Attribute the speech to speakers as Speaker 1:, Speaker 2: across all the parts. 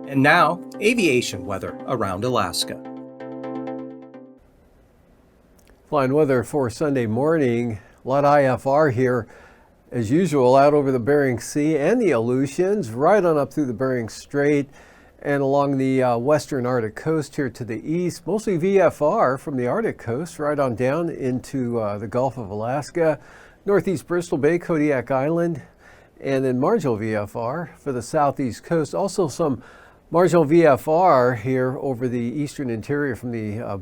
Speaker 1: And now, aviation weather around Alaska.
Speaker 2: Flying weather for Sunday morning. A lot of IFR here, as usual, out over the Bering Sea and the Aleutians, right on up through the Bering Strait and along the western Arctic coast here to the east. Mostly VFR from the Arctic coast right on down into the Gulf of Alaska, northeast Bristol Bay, Kodiak Island, and then marginal VFR for the southeast coast. Also some marginal VFR here over the eastern interior from the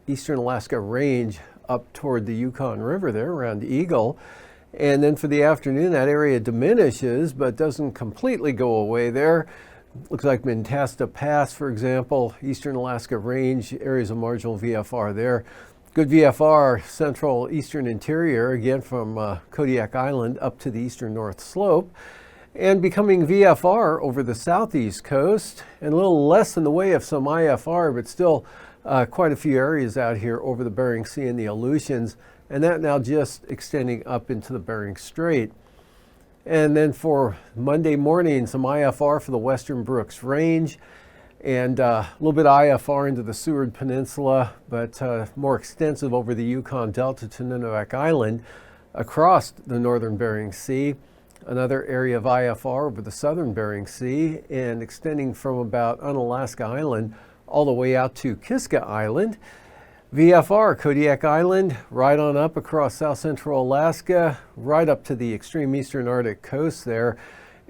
Speaker 2: eastern Alaska range up toward the Yukon River there around Eagle. And then for the afternoon, that area diminishes but doesn't completely go away there. Looks like Mentasta Pass, for example, eastern Alaska range, areas of marginal VFR there. Good VFR, central eastern interior, again from Kodiak Island up to the eastern North Slope. And becoming VFR over the southeast coast, and a little less in the way of some IFR, but still quite a few areas out here over the Bering Sea and the Aleutians, and that now just extending up into the Bering Strait. And then for Monday morning, some IFR for the western Brooks Range, and a little bit of IFR into the Seward Peninsula, but more extensive over the Yukon Delta to Nunivak Island across the northern Bering Sea. Another area of IFR over the southern Bering Sea and extending from about Unalaska Island all the way out to Kiska Island. VFR, Kodiak Island, right on up across south central Alaska, right up to the extreme eastern Arctic coast there.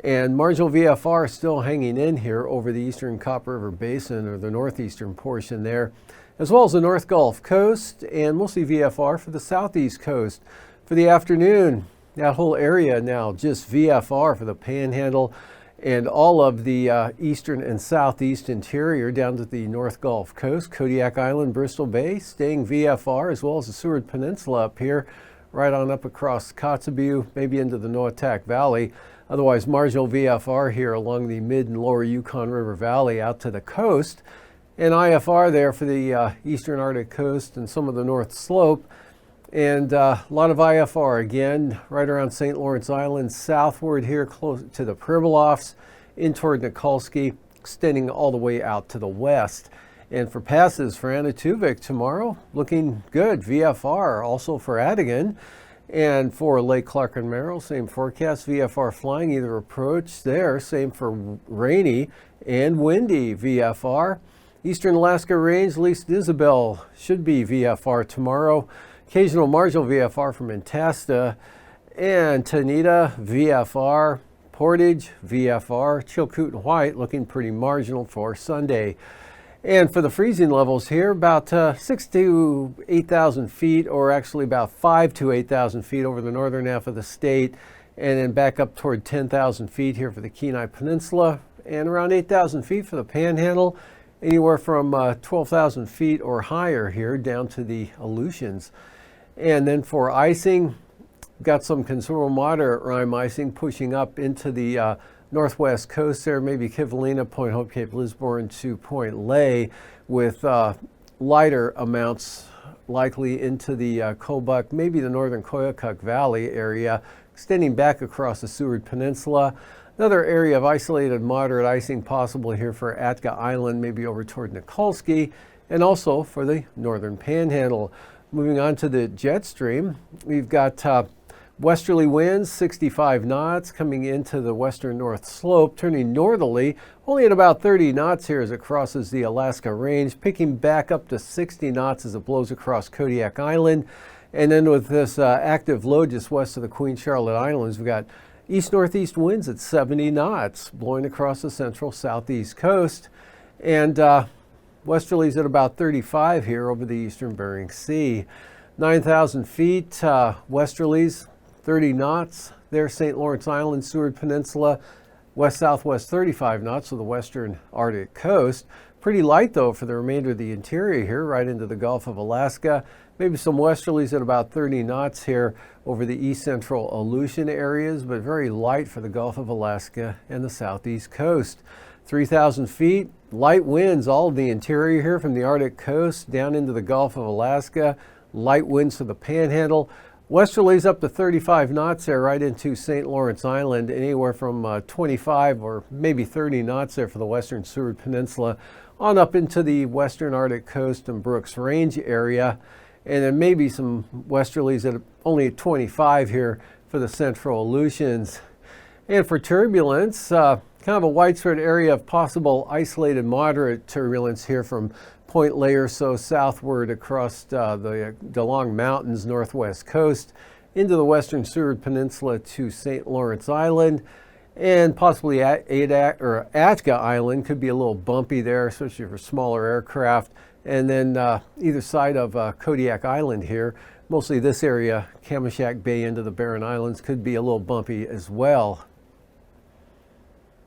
Speaker 2: And marginal VFR still hanging in here over the eastern Copper River Basin, or the northeastern portion there, as well as the North Gulf Coast, and mostly VFR for the southeast coast. For the afternoon, that whole area now just VFR for the Panhandle and all of the eastern and southeast interior down to the North Gulf Coast, Kodiak Island, Bristol Bay, staying VFR, as well as the Seward Peninsula up here, right on up across Kotzebue, maybe into the Noatak Valley. Otherwise, marginal VFR here along the mid and lower Yukon River Valley out to the coast, and IFR there for the eastern Arctic coast and some of the North Slope. And a lot of IFR again, right around St. Lawrence Island, southward here close to the Pribilofs, in toward Nikolsky, extending all the way out to the west. And for passes for Anatuvik tomorrow, looking good. VFR also for Adigan. And for Lake Clark and Merrill, same forecast. VFR flying either approach there, same for rainy and windy VFR. Eastern Alaska Range, least Isabel should be VFR tomorrow. Occasional marginal VFR from Mentasta and Tanita, VFR, Portage, VFR, Chilkoot and White looking pretty marginal for Sunday. And for the freezing levels here, about 6 to 8,000 feet, or actually about 5 to 8,000 feet over the northern half of the state, and then back up toward 10,000 feet here for the Kenai Peninsula, and around 8,000 feet for the Panhandle, anywhere from 12,000 feet or higher here down to the Aleutians. And then for icing, got some considerable moderate rime icing pushing up into the northwest coast there, maybe Kivalina, Point Hope, Cape Lisburne to Point Lay, with lighter amounts likely into the Kobuk, maybe the northern Koyukuk Valley area, extending back across the Seward Peninsula. Another area of isolated moderate icing possible here for Atka Island, maybe over toward Nikolsky, and also for the northern Panhandle. Moving on to the jet stream, we've got westerly winds, 65 knots, coming into the western North Slope, turning northerly, only at about 30 knots here as it crosses the Alaska Range, picking back up to 60 knots as it blows across Kodiak Island. And then with this active low just west of the Queen Charlotte Islands, we've got east-northeast winds at 70 knots, blowing across the central southeast coast. And westerlies at about 35 here over the eastern Bering Sea. 9,000 feet, westerlies, 30 knots. There, St. Lawrence Island, Seward Peninsula, west-southwest 35 knots of the western Arctic coast. Pretty light, though, for the remainder of the interior here, right into the Gulf of Alaska. Maybe some westerlies at about 30 knots here over the east-central Aleutian areas, but very light for the Gulf of Alaska and the southeast coast. 3,000 feet, light winds all of the interior here from the Arctic coast down into the Gulf of Alaska. Light winds to the Panhandle. Westerlies up to 35 knots there right into St. Lawrence Island, anywhere from 25 or maybe 30 knots there for the western Seward Peninsula, on up into the western Arctic coast and Brooks Range area. And then maybe some westerlies at only 25 here for the central Aleutians. And for turbulence, kind of a widespread area of possible isolated moderate turbulence here from Point Lay or so southward across the DeLong Mountains northwest coast into the western Seward Peninsula to St. Lawrence Island, and possibly Atka Island could be a little bumpy there, especially for smaller aircraft. And then either side of Kodiak Island here, mostly this area, Kamishak Bay into the Barren Islands, could be a little bumpy as well.